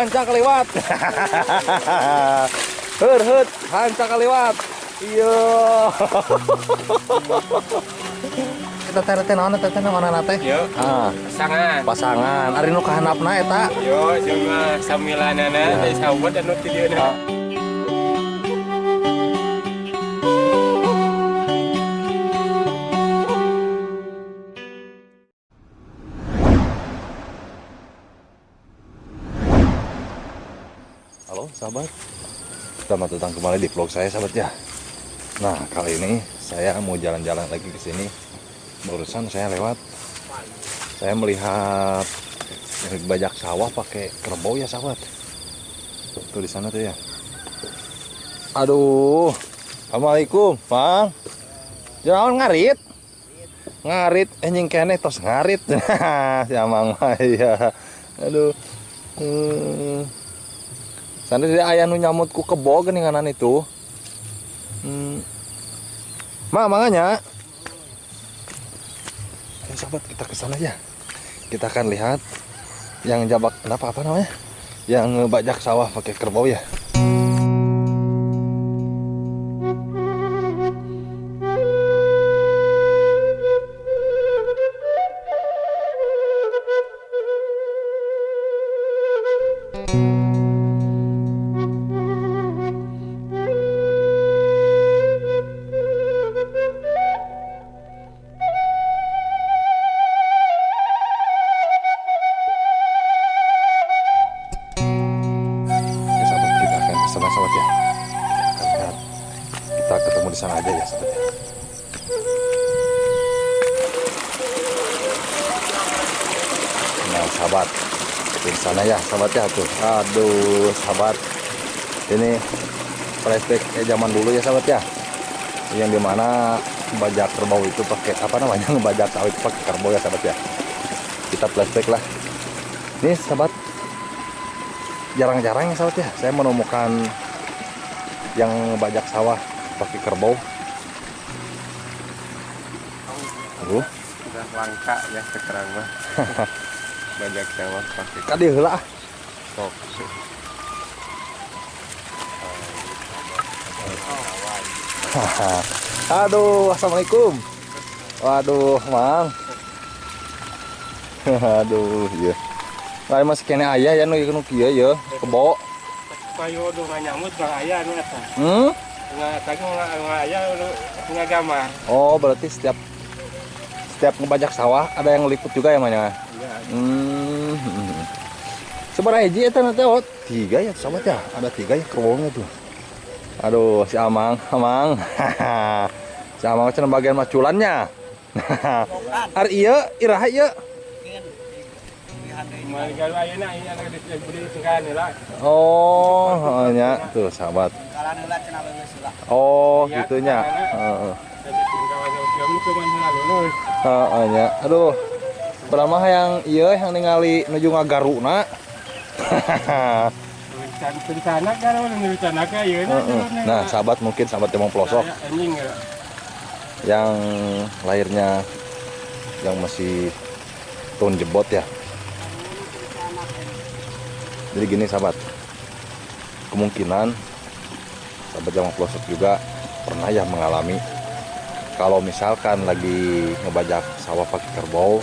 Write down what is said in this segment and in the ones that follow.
hanca kelewat. Heur, hanca kelewat. Iya. Kita teh naon teh mana teh? Yo. Pasangan. Ari nu kahandapna eta. Yo, cuma samilanana dari sahabat dan nuti dia. Halo sahabat, selamat datang kembali di vlog saya sahabat ya. Nah kali ini saya mau jalan-jalan lagi ke sini. Barusan saya lewat, saya melihat bajak sawah pakai kerbau ya sahabat. Tuh di sana tuh ya. Aduh, assalamualaikum bang. Jangan ngarit, anjing kene tos ngarit. Ya mang ya. Aduh. Sana dia ayah nu nyamut ku kebo geninganan itu. Makanya. Ayo sahabat kita ke sana ya. Kita akan lihat yang jabak apa namanya? Yang bajak sawah pakai kerbau ya. Sahabat ya, kita ketemu di sana aja ya sahabat ya. Nah sahabat, di sana ya sahabat ya tuh. Aduh sahabat, ini flashback zaman dulu ya sahabat ya, yang dimana bajak kerbau itu pakai apa namanya, bajak sawah itu pakai kerbau ya sahabat ya. Kita flashback lah. Ini sahabat, jarang-jarang ya sahabat ya saya menemukan yang bajak sawah pakai kerbau. Aduh, Udah langka ya sekarang mah. Bajak sawah pakai kadi heula ah. sok. Aduh, assalamualaikum. Waduh, mang. Aduh, iya. Lain masih kene ayah ya nu kieu ya, kebo. Kayu udah nyamut bang ayah nu eta. Nggak tadi nggak ayah nggak gambar. Oh, berarti setiap ngebajak sawah ada yang liput juga ya mana? Iya. Seberapa hiji eta nanti oh 3 ya sahabat ya, ada 3 ya kerbaunya tuh. Aduh, si Amang. Si Amang cenah bagian maculannya. Ari ieu iraha ieu. Oh, nya tuh sahabat. Oh, gitunya. Heeh. Nya. Aduh. Berapa yang ieu yang ningali nuju ngagaruna. Nah, sahabat mungkin sahabat emang pelosok. Yang lahirnya yang masih tahun jebot ya. Jadi gini sahabat, kemungkinan sahabat Jamang pelosok juga pernah ya mengalami kalau misalkan lagi ngebajak sawah pakai kerbau,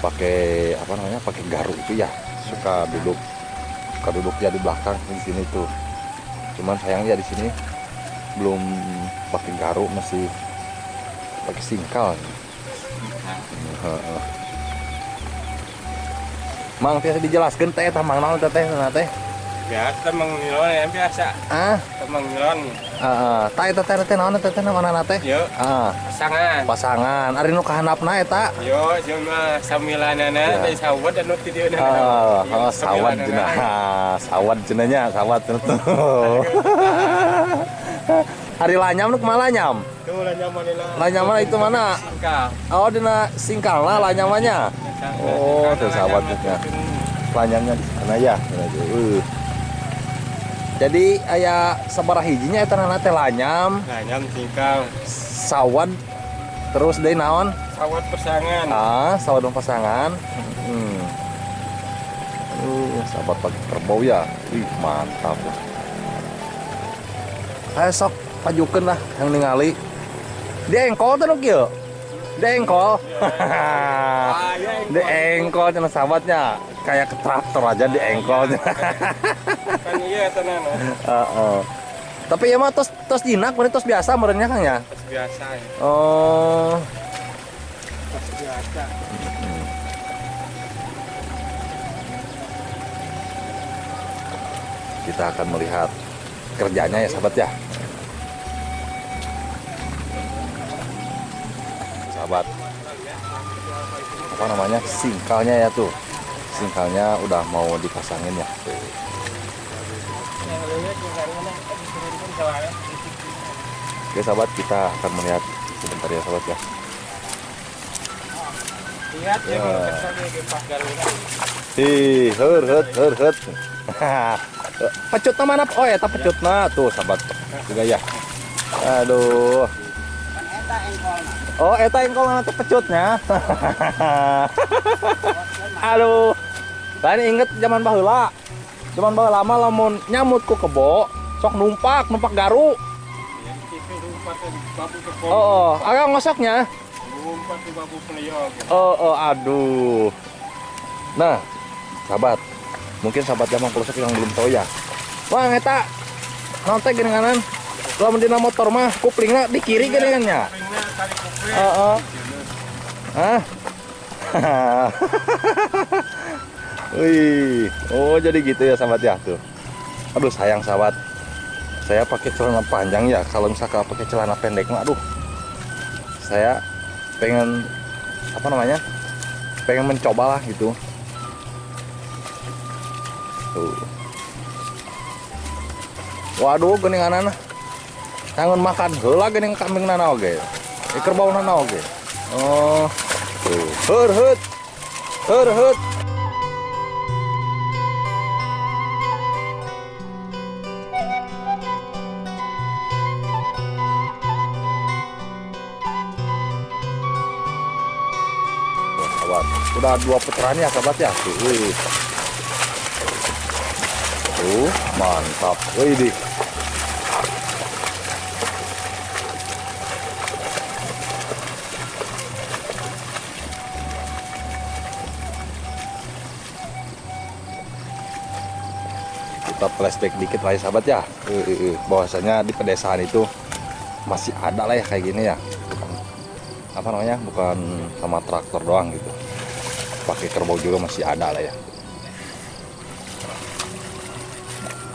pakai apa namanya, pakai garu itu ya, suka duduknya di belakang di sini tuh. Cuman sayangnya di sini belum pakai garu, masih pakai singkal. Mang biasa dijelaskan teh tamang naon teh teh. Biasa mengilon ya biasa. Mengilon. Teh naon teh mana teh? Yo. Pasangan. Ari nu kahandapna eta. Yo, cuma samilanana dari sahabat dan nuti dia. Sawat cenah. Sawat cenahnya, sawat tuh. Hari lanyam nu kumaha lanyam? Tuh Lanyam itu mana? Singkal. Oh, dina singkalna lanyamannya. Oh, tuh sahabatnya. Lanyamnya di sana ya. Jadi aya sabaraha hijinya eta teh lanyam, singkal, sawat, terus deui naon? Sawat pasangan. Sawat pasangan. sahabat pakai kerbau ya. Wih, mantap. Ayo sok pajukeun lah yang ningali. Dia engkol tuh kieu. Dia engkol. Dia engkol cenah sahabatnya. Kayak ke traktor aja di engkolnya. Kan iya tenan. Heeh. Tapi ya mah tos jinak, tos biasa merenya Kang ya. Tos biasa ya. Oh. Tos biasa. Kita akan melihat kerjanya ya sahabat ya. Sahabat, apa namanya, singkalnya ya tuh, singkalnya udah mau dipasangin ya. Oke sahabat, kita akan melihat sebentar ya sahabat ya. Lihat ya kesannya ke pas garuda. Heur. Pecutna mana? Oh ya, pecutna tuh sahabat juga ya. Aduh. Oh, eta engkol nanti pecutnya. Aduh. Tadi inget zaman baheula. Zaman baheula mah lamun nyamut ku kebo, sok numpak garu. Oh, agak ngosoknya. Numpak di babu peleog. Oh, aduh. Nah, sahabat, mungkin sahabat zaman pelosok yang belum tahu ya. Wah, eta naon teh geninganan? Lamun dina motor mah kuplingna di kiri geningannya. Heeh. Hah? Wih, oh jadi gitu ya sahabat ya tuh. Aduh sayang sahabat, saya pakai celana panjang ya. Kalau misalkan pakai celana pendek mah, aduh, saya pengen apa namanya? Pengen mencoba lah gitu. Tuh. Waduh, geninganan. Kangen makan heula geuning kambing nana oge. Kerbau nana oge. Oh. Tuh. Heur. Sahabat, udah 2 putaran ya sahabat ya. Tuh. Tuh, mantap. Wih, di. Kita flashback dikit lah ya sahabat ya. Bahwasanya di pedesaan itu masih ada lah ya kayak gini ya. Bukan, apa namanya, bukan sama traktor doang gitu. Pakai kerbau juga masih ada lah ya.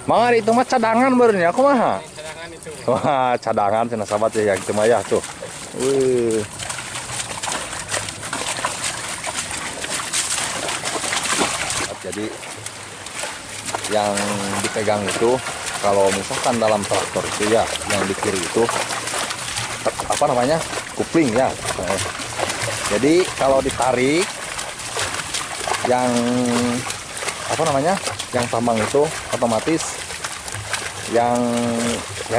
Mangar itu mah cadangan bernya, aku mah. Cadangan itu. Wah, cadangan cina sahabat ya yang itu mah ya tuh. Jadi yang dipegang itu kalau misalkan dalam traktor itu ya, yang di kiri itu apa namanya, kupling ya. Jadi kalau ditarik yang apa namanya, yang tambang itu otomatis yang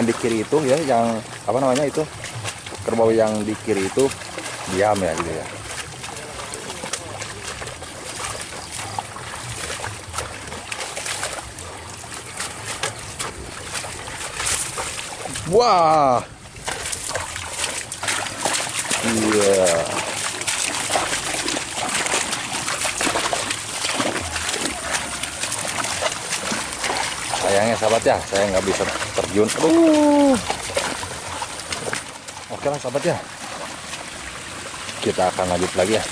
di kiri itu ya, yang apa namanya itu, kerbau yang di kiri itu diam ya gitu ya. Wah, iya. Sayangnya sahabat ya, saya nggak bisa terjun. Oke lah sahabat ya, kita akan lanjut lagi ya.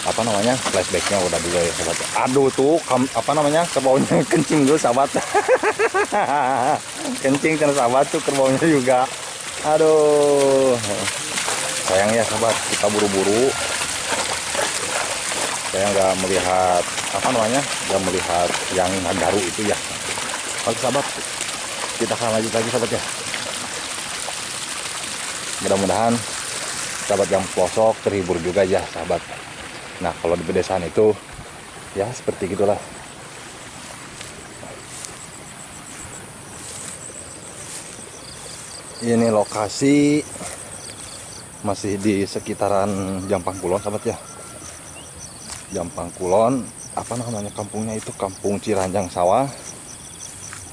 Apa namanya, flashbacknya udah dulu ya sahabat. Aduh tuh, apa namanya, kerbaunya kencing dulu sahabat. Kencing kan sahabat tuh kerbaunya juga. Aduh, sayangnya sahabat, kita buru-buru. Saya nggak melihat apa namanya, nggak melihat yang garu itu ya. Oke sahabat, kita akan lanjut lagi sahabat ya. Mudah-mudahan sahabat yang pelosok terhibur juga ya sahabat. Nah kalau di pedesaan itu ya seperti gitulah. Ini lokasi masih di sekitaran Jampang Kulon sahabat ya. Jampang Kulon apa namanya kampungnya itu, Kampung Ciranjang Sawah,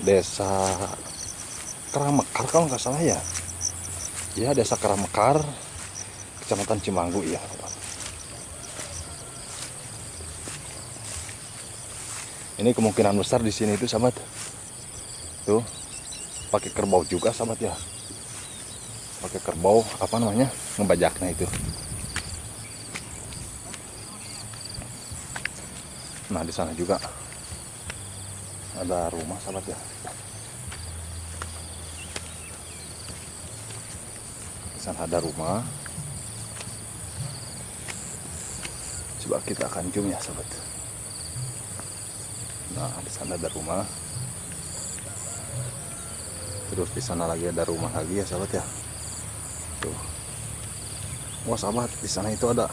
Desa Karangmekar kalau nggak salah ya. Ya, Desa Karangmekar, Kecamatan Cimanggu ya. Ini kemungkinan besar di sini itu sahabat. Tuh, pakai kerbau juga sahabat ya. Pakai kerbau apa namanya? Ngebajaknya itu. Nah, di sana juga ada rumah sahabat ya. Di sana ada rumah. Coba kita akan zoom ya sahabat. Nah, di sana ada rumah. Terus di sana lagi ada rumah lagi ya sahabat ya. Tuh. Wah sahabat, di sana itu ada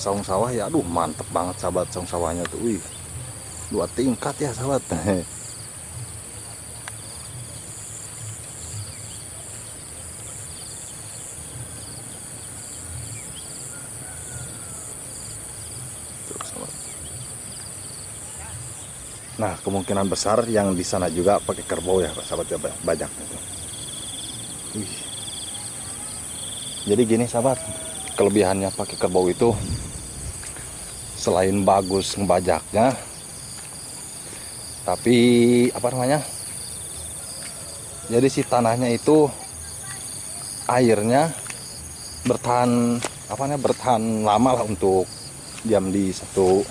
saung sawah ya. Aduh, mantep banget sahabat saung sawahnya tuh. Wih. 2 tingkat ya sahabat. Tuh, sahabat. Nah, kemungkinan besar yang di sana juga pakai kerbau ya, sahabat ya, banyak itu. Wih. Jadi gini sahabat, kelebihannya pakai kerbau itu selain bagus ngebajaknya, tapi apa namanya? Jadi si tanahnya itu airnya bertahan apa namanya? Bertahan lama lah untuk diam di satu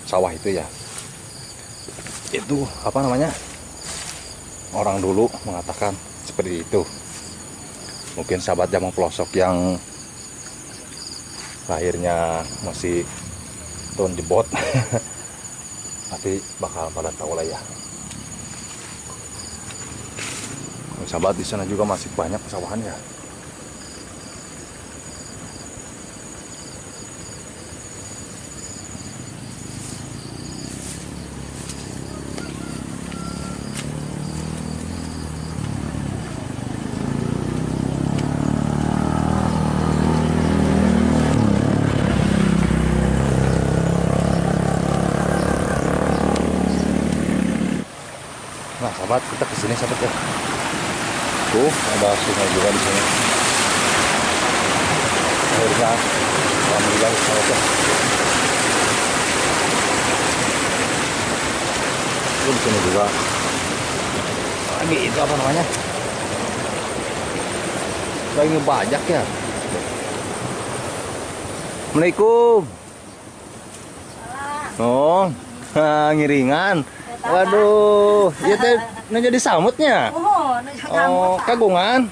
sawah itu ya. Itu apa namanya, orang dulu mengatakan seperti itu. Mungkin sahabat Jamong Pelosok yang lahirnya masih tahun jebot tapi bakal pada tahu lah ya. Sahabat, di sana juga masih banyak pesawahan ya. Nah sahabat, kita kesini sahabat ya. Tuh ada sungai juga di sini. Akhirnya alhamdulillah sahabat ya. Tuh di sini juga lagi itu apa namanya? Lagi ngebajak ya. Assalamualaikum. Oh, ngiringan. Waduh, ya teh jadi samutnya. Oh, kagungan.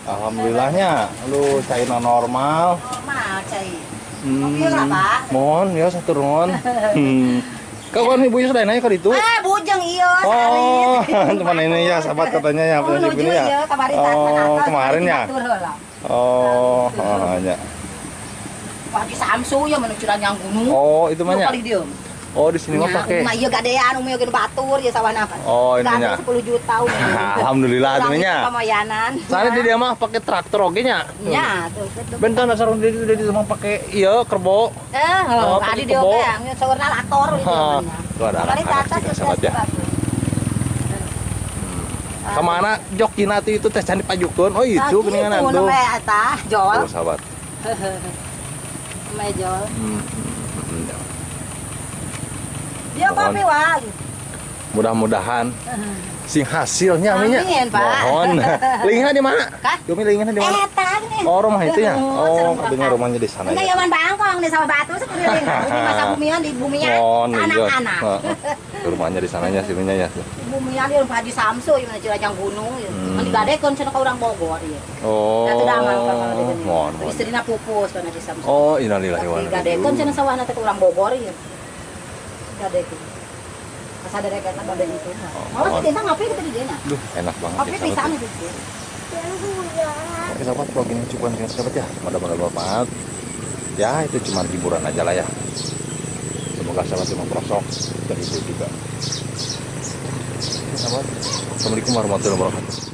Alhamdulillahnya, lu cairna normal. Normal cair. Mohon ya satu nuhun. Kawan ibunya sudah nanya ke itu. Bujeng iya. Oh, teman ini ya sahabat katanya ya, prinsip ini ya. Oh, kemarin ya. Oh, hanya. Pagi Samsu ya menuju Ranjang Gunung. Oh, itu mah ya. Oh, di sini mah pakai. Nah, iya gadean umi ge batur ya sawana kan. Oh, ininya. 10 juta umi. Alhamdulillah atunya. Pamayanan. Soalnya dia mah pakai traktor oge nya. Nya, tuh. Bentar dasar dia mah pakai iya kerbau. Adi dia oge nya saurna laktor itu. Tuh ada anak juga sahabat ya. Kemana jokina itu teh can dipajukeun. Oh, itu geuningan tuh. Itu eta jol. Tuh sahabat. Mejol. Dia kopi wah. Mudah-mudahan sing hasilnya aminya. Amin, Pak. Mohon. Lingnya di mana? Kah? Yomi lingnya di mana? Eta nih. Oh, rumah itu ya. Oh, katanya rumahnya di sana Enggak ya. yaman bangkong di sawah batu sekeliling. Di masa bumian di bumian Mohon anak-anak. Rumahnya di sananya sininya ya. Bumian di rumah Haji Samsu yang di Cilacap Gunung ya. Kan digadekeun cenah ka urang Bogor ya. Oh. Atuh daman ka kana di geuning. Mohon. Istrina pupus kana Haji Samsu. Oh, innalillahi wa inna ilaihi Digadekeun cenah raji'un. sawahna teh ka urang Bogor ya. Gadekeun. Asa derek eta bade itu. Malah kita ngopi kita di dieu. Duh, enak banget Kopi ya, pisan sahabat. itu. Oke sahabat, vlog ini cukup sekian sahabat ya. Mudah-mudahan bermanfaat. Ya, itu cuma hiburan aja lah ya. Semoga sahabat Jamong Pelosok terhibur juga. Oke sahabat, assalamualaikum warahmatullahi wabarakatuh.